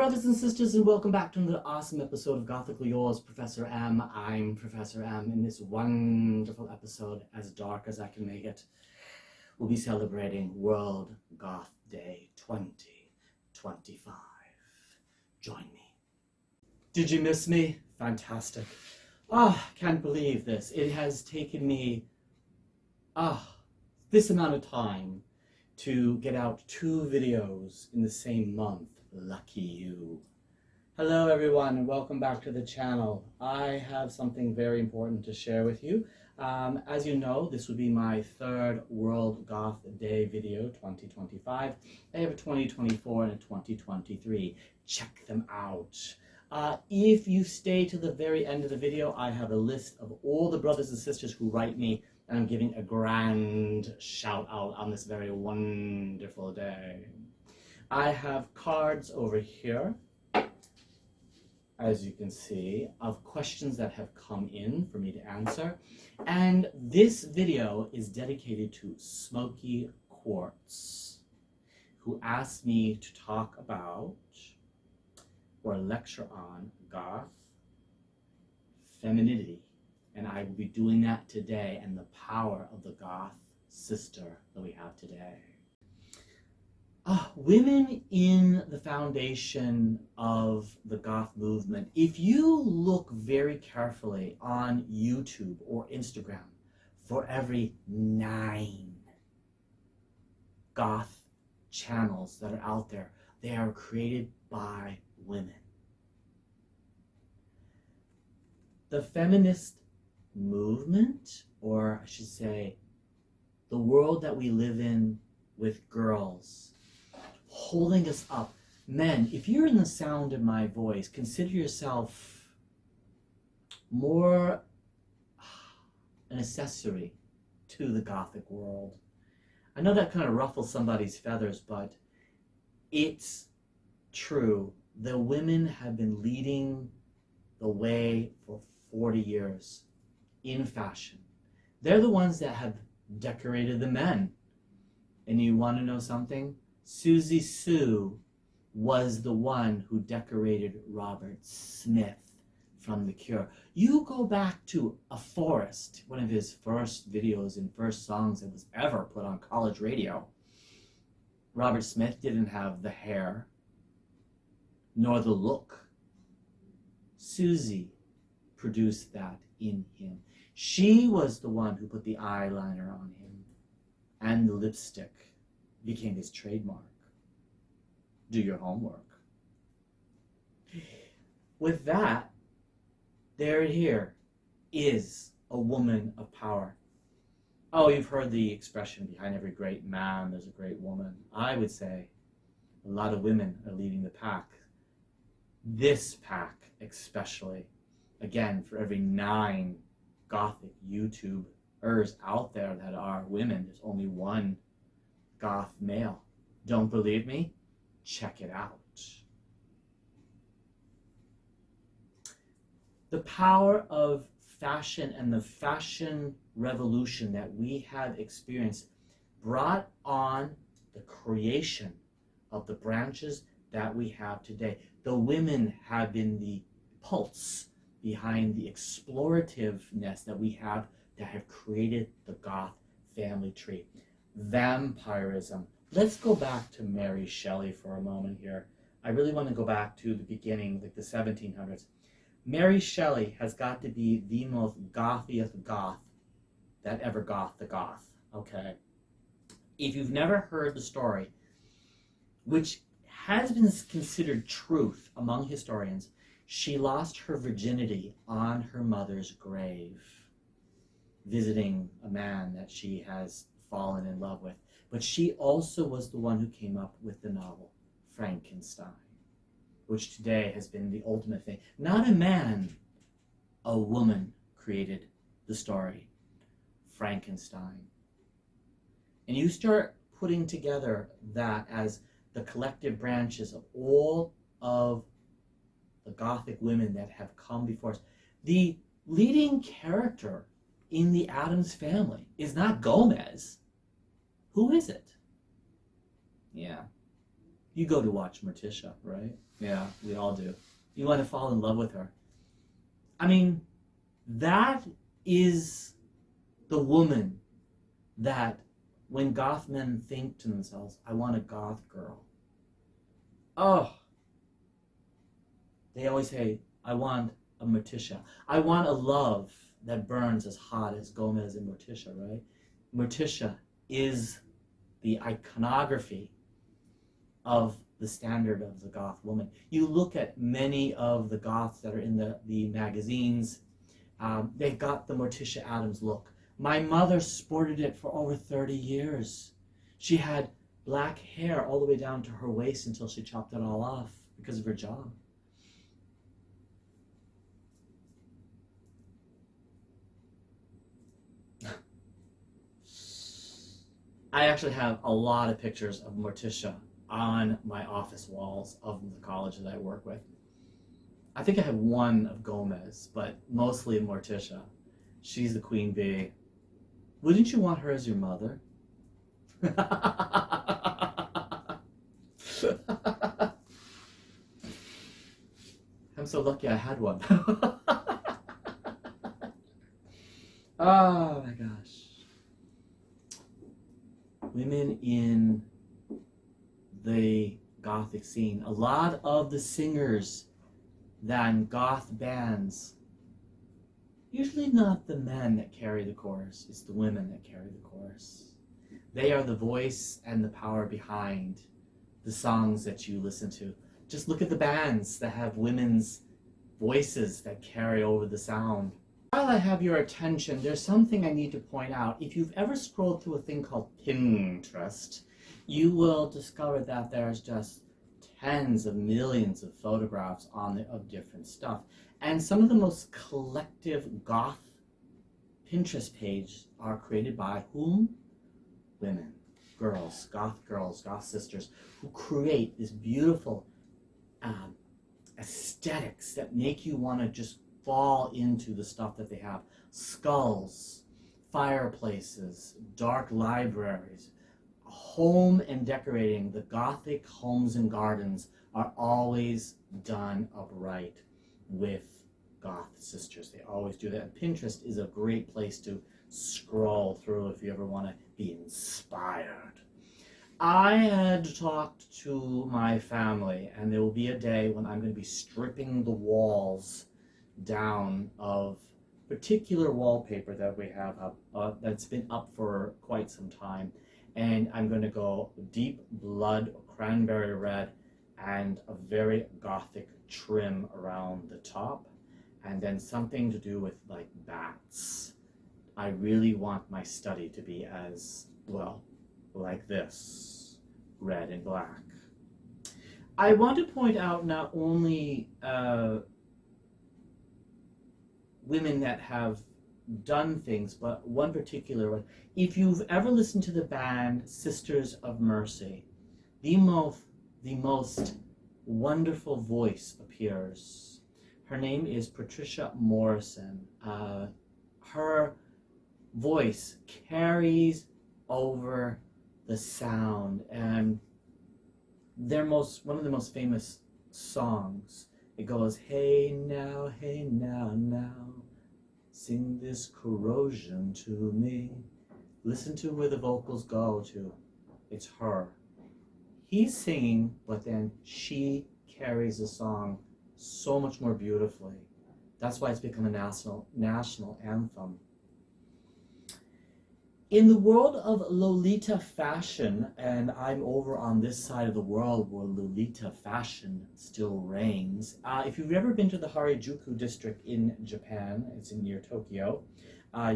brothers and sisters, and welcome back to another awesome episode of Gothically Yours, Professor M. I'm Professor M. In this wonderful episode, as dark as I can make it, we'll be celebrating World Goth Day 2025. Join me. Did you miss me? Fantastic. Can't believe this. It has taken me, this amount of time to get out 2 videos in the same month. Lucky you. Hello everyone and welcome back to the channel. I have something very important to share with you. As you know, this would be my 3rd World Goth Day video 2025. I have a 2024 and a 2023. Check them out. If you stay to the very end of the video, I have a list of all the brothers and sisters who write me, and I'm giving a grand shout out on this very wonderful day. I have cards over here, as you can see, of questions that have come in for me to answer. And this video is dedicated to Smokey Quartz, who asked me to talk about or lecture on goth femininity. And I will be doing that today, and the power of the goth sister that we have today. Women in the foundation of the goth movement. If you look very carefully on YouTube or Instagram, for every 9 goth channels that are out there, they are created by women. The feminist movement, or I should say, the world that we live in with girls, holding us up. Men, if you're in the sound of my voice, consider yourself more an accessory to the Gothic world. I know that kind of ruffles somebody's feathers, but it's true. The women have been leading the way for 40 years in fashion. They're the ones that have decorated the men. And you want to know something? Susie Sue was the one who decorated Robert Smith from The Cure. You go back to A Forest, one of his first videos and first songs that was ever put on college radio. Robert Smith didn't have the hair, nor the look. Susie produced that in him. She was the one who put the eyeliner on him, and the lipstick became his trademark. Do your homework. With that, here is a woman of power. Oh, you've heard the expression, behind every great man, there's a great woman. I would say a lot of women are leading the pack. This pack especially. Again, for every 9 Gothic YouTubers out there that are women, there's only 1 goth male. Don't believe me? Check it out. The power of fashion and the fashion revolution that we have experienced brought on the creation of the branches that we have today. The women have been the pulse behind the explorativeness that we have that have created the goth family tree. Vampirism. Let's go back to Mary Shelley for a moment here. I really want to go back to the beginning, like the 1700s. Mary Shelley has got to be the most gothiest goth that ever goth the goth, okay? If you've never heard the story, which has been considered truth among historians, she lost her virginity on her mother's grave, visiting a man that she has fallen in love with. But she also was the one who came up with the novel Frankenstein, which today has been the ultimate thing. Not a man, a woman created the story, Frankenstein. And you start putting together that as the collective branches of all of the Gothic women that have come before us. The leading character in the Addams family is not Gomez. Who is it? Yeah, You go to watch Morticia, right? Yeah, we all do. You want to fall in love with her. I mean, that is the woman that when goth men think to themselves, I want a goth girl. Oh, they always say, I want a Morticia. I want a love that burns as hot as Gomez and Morticia, right? Morticia is the iconography of the standard of the goth woman. You look at many of the goths that are in the magazines, they've got the Morticia Addams look. My mother sported it for over 30 years. She had black hair all the way down to her waist until she chopped it all off because of her job. I actually have a lot of pictures of Morticia on my office walls of the college that I work with. I think I have one of Gomez, but mostly Morticia. She's the queen bee. Wouldn't you want her as your mother? I'm so lucky I had one. Oh my gosh. Women in the Gothic scene. A lot of the singers than Goth bands, usually not the men that carry the chorus, it's the women that carry the chorus. They are the voice and the power behind the songs that you listen to. Just look at the bands that have women's voices that carry over the sound. While I have your attention, there's something I need to point out. If you've ever scrolled through a thing called Pinterest, you will discover that there's just tens of millions of photographs on it of different stuff. And some of the most collective goth Pinterest pages are created by whom? Women, girls, Goth Sisters, who create this beautiful aesthetics that make you want to just fall into the stuff that they have. Skulls, fireplaces, dark libraries. Home and decorating, the Gothic homes and gardens are always done upright with Goth Sisters. They always do that. And Pinterest is a great place to scroll through if you ever want to be inspired. I had talked to my family, and there will be a day when I'm going to be stripping the walls down of particular wallpaper that we have up, that's been up for quite some time. And I'm going to go deep blood, cranberry red, and a very Gothic trim around the top. And then something to do with like bats. I really want my study to be as, well, like this, red and black. I want to point out not only women that have done things, but one particular one. If you've ever listened to the band Sisters of Mercy, the most wonderful voice appears. Her name is Patricia Morrison. Her voice carries over the sound, and one of the most famous songs. It goes, hey now, now, sing this corrosion to me. Listen to where the vocals go to. It's her. He's singing, but then she carries the song so much more beautifully. That's why it's become a national anthem. In the world of Lolita fashion, and I'm over on this side of the world where Lolita fashion still reigns. If you've ever been to the Harajuku district in Japan, it's near Tokyo,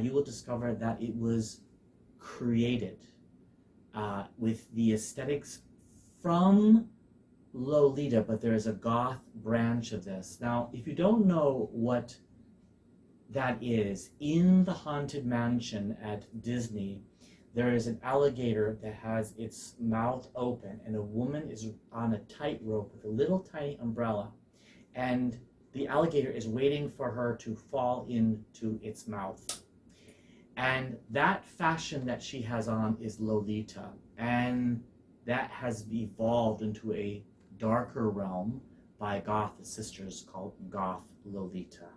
you will discover that it was created with the aesthetics from Lolita, but there is a goth branch of this. Now, if you don't know what that is, in the Haunted Mansion at Disney, there is an alligator that has its mouth open, and a woman is on a tightrope with a little tiny umbrella, and the alligator is waiting for her to fall into its mouth. And that fashion that she has on is Lolita. And that has evolved into a darker realm by Goth Sisters called Goth Lolita.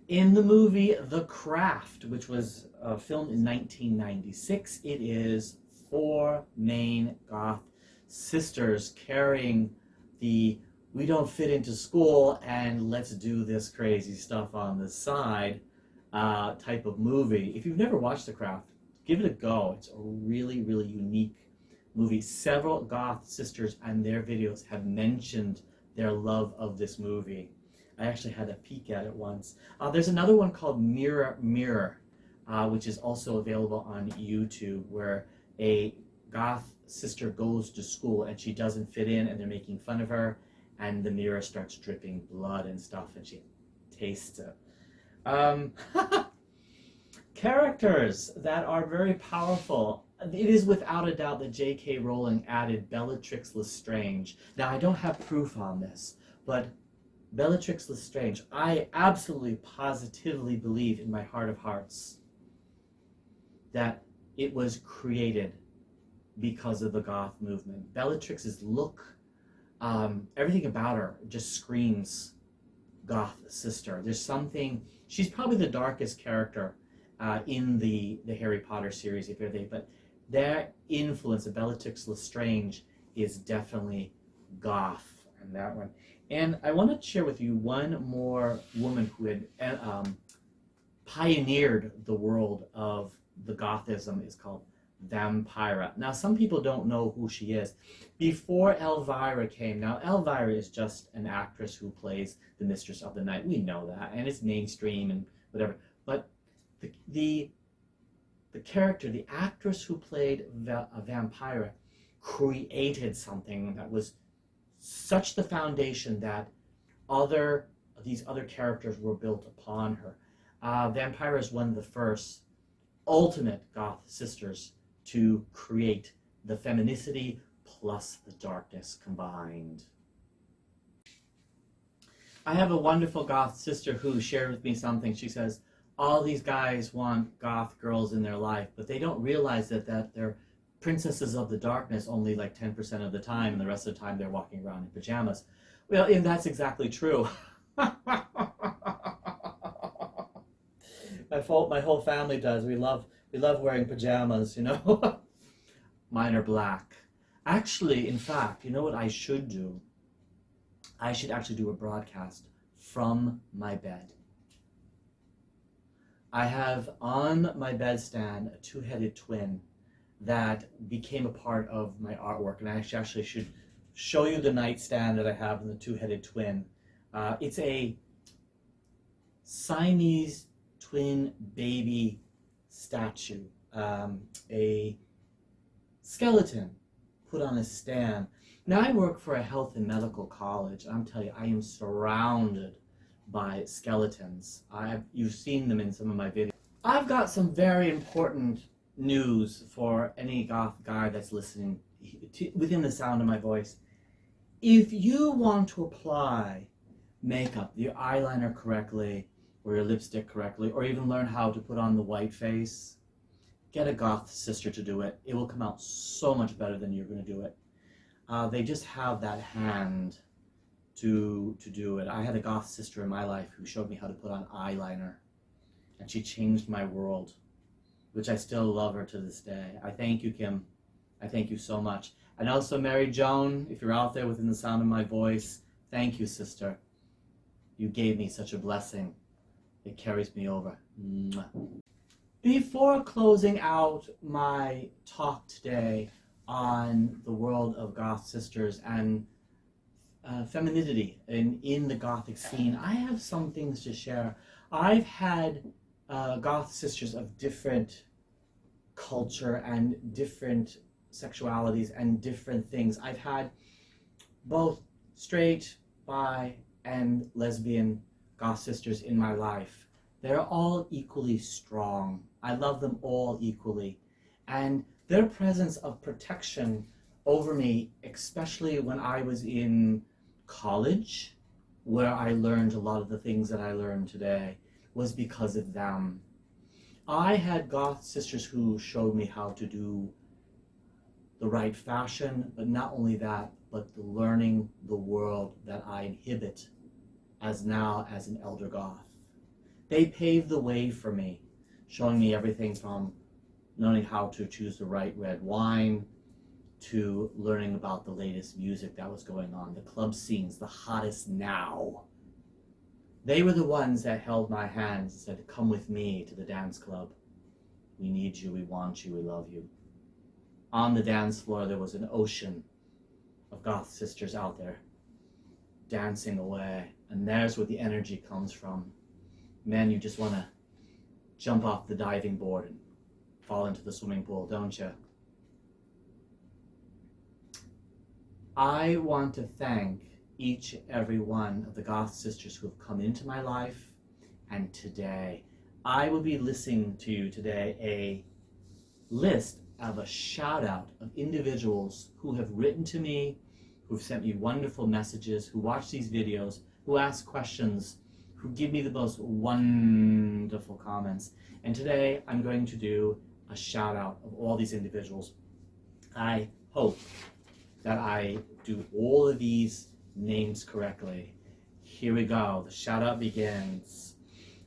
In the movie The Craft, which was filmed in 1996, it is 4 main Goth sisters carrying the "we don't fit into school and let's do this crazy stuff on the side" type of movie. If you've never watched The Craft, give it a go. It's a really, really unique movie. Several Goth sisters and their videos have mentioned their love of this movie. I actually had a peek at it once. There's another one called Mirror Mirror, which is also available on YouTube, where a Goth sister goes to school and she doesn't fit in and they're making fun of her, and the mirror starts dripping blood and stuff and she tastes it. Characters that are very powerful. It is without a doubt that J.K. Rowling added Bellatrix Lestrange. Now, I don't have proof on this, but Bellatrix Lestrange, I absolutely, positively believe in my heart of hearts that it was created because of the Goth movement. Bellatrix's look, everything about her just screams Goth sister. There's something, she's probably the darkest character in the Harry Potter series, if anything, but their influence of Bellatrix Lestrange is definitely Goth on that one. And I want to share with you one more woman who had pioneered the world of the Gothism. Is called Vampira. Now, some people don't know who she is. Before Elvira came, now Elvira is just an actress who plays the Mistress of the Night. We know that, and it's mainstream and whatever. But the character, the actress who played Vampira, created something that was such the foundation that these other characters were built upon her. Vampira is one of the first ultimate Goth sisters to create the feminicity plus the darkness combined. I have a wonderful Goth sister who shared with me something. She says, all these guys want Goth girls in their life, but they don't realize that they're princesses of the darkness only like 10% of the time, and the rest of the time they're walking around in pajamas. Well, and that's exactly true. My whole family does. We love wearing pajamas, you know. Mine are black. Actually, in fact, you know what I should do? I should actually do a broadcast from my bed. I have on my bedstand a 2-headed twin that became a part of my artwork, and I actually should show you the nightstand that I have in the 2-headed twin. It's a Siamese twin baby statue, a skeleton put on a stand. Now, I work for a health and medical college, and I'm telling you, I am surrounded by skeletons. You've seen them in some of my videos. I've got some very important news for any Goth guy that's listening within the sound of my voice. If you want to apply makeup, your eyeliner correctly, or your lipstick correctly, or even learn how to put on the white face, get a Goth sister to do it. It will come out so much better than you're going to do it. They just have that hand to do it. I had a Goth sister in my life who showed me how to put on eyeliner, and she changed my world, which I still love her to this day. I thank you, Kim. I thank you so much. And also, Mary Joan, if you're out there within the sound of my voice, thank you, sister. You gave me such a blessing. It carries me over. Mwah. Before closing out my talk today on the world of Goth sisters and femininity in the Gothic scene, I have some things to share. I've had Goth sisters of different culture and different sexualities and different things. I've had both straight, bi, and lesbian Goth sisters in my life. They're all equally strong. I love them all equally. And their presence of protection over me, especially when I was in college, where I learned a lot of the things that I learned today, was because of them. I had Goth sisters who showed me how to do the right fashion, but not only that, but the learning the world that I inhabit as an elder goth. They paved the way for me, showing me everything from learning how to choose the right red wine to learning about the latest music that was going on, the club scenes, the hottest now. They were the ones that held my hands and said, come with me to the dance club. We need you, we want you, we love you. On the dance floor, there was an ocean of Goth Sisters out there, dancing away. And there's where the energy comes from. Man, you just want to jump off the diving board and fall into the swimming pool, don't you? I want to thank each and every one of the Goth Sisters who have come into my life. And today, I will be listening to today a list of a shout out of individuals who have written to me, who've sent me wonderful messages, who watch these videos, who ask questions, who give me the most wonderful comments. And today I'm going to do a shout out of all these individuals. I hope that I do all of these names correctly. Here we go. The shout out begins.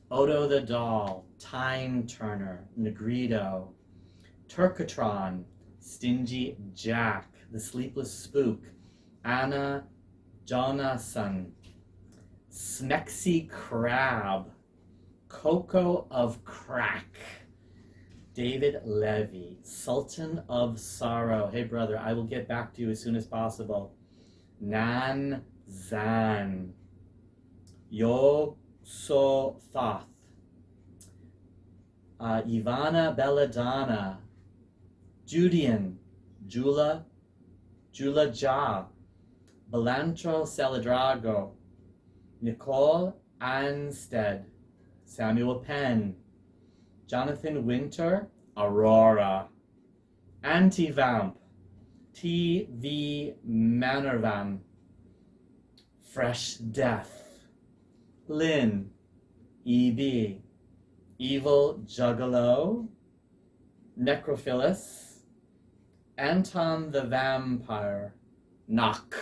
Odo the Doll, Time Turner, Negrito, Turkatron, Stingy Jack, The Sleepless Spook, Anna Jonasson, Smexy Crab, Coco of Crack, David Levy, Sultan of Sorrow. Hey brother, I will get back to you as soon as possible. Nan Zan, Yo So Thoth, Ivana Belladonna, Judian, Jula Ja, Belantro Celadrago, Nicole Anstead, Samuel Penn, Jonathan Winter, Aurora, Anti-Vamp, T.V. Manorvan, Fresh Death, Lynn, E.B., Evil Juggalo, Necrophilus, Anton the Vampire, Knock,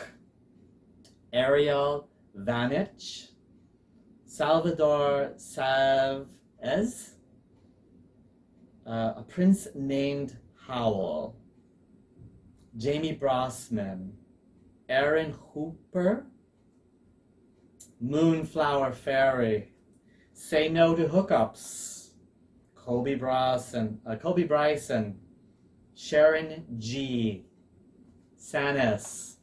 Ariel Vanich, Salvador Savez, a prince named Howell, Jamie Brossman, Aaron Hooper, Moonflower Fairy, Say No to Hookups, Kobe Bryson, Sharon G, Sanis,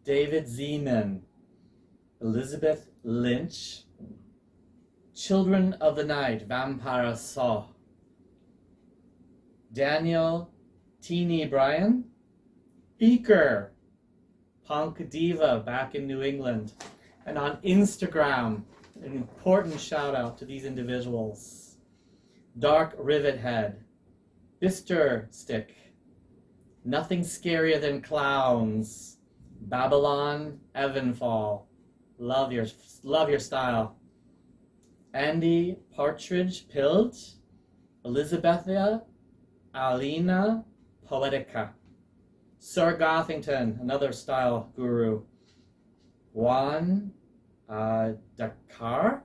David Zeman, Elizabeth Lynch, Children of the Night, Vampire Saw, Daniel Teeny Bryan, Beaker, Punk Diva back in New England, and on Instagram, an important shout out to these individuals. Dark Rivet Head, Bister Stick, Nothing Scarier Than Clowns, Babylon Evanfall, love your style. Andy Partridge Pilt, Elizabethia Alina Poetica, Sir Gothington, another style guru, Juan Dakar,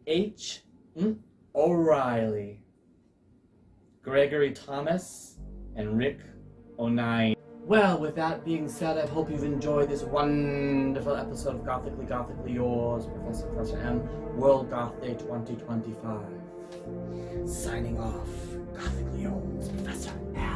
H. O'Reilly, Gregory Thomas, and Rick O'Nine. Well, with that being said, I hope you've enjoyed this wonderful episode of Gothically Yours, Professor M, World Goth Day 2025. Signing off, Gothically Yours, Professor M.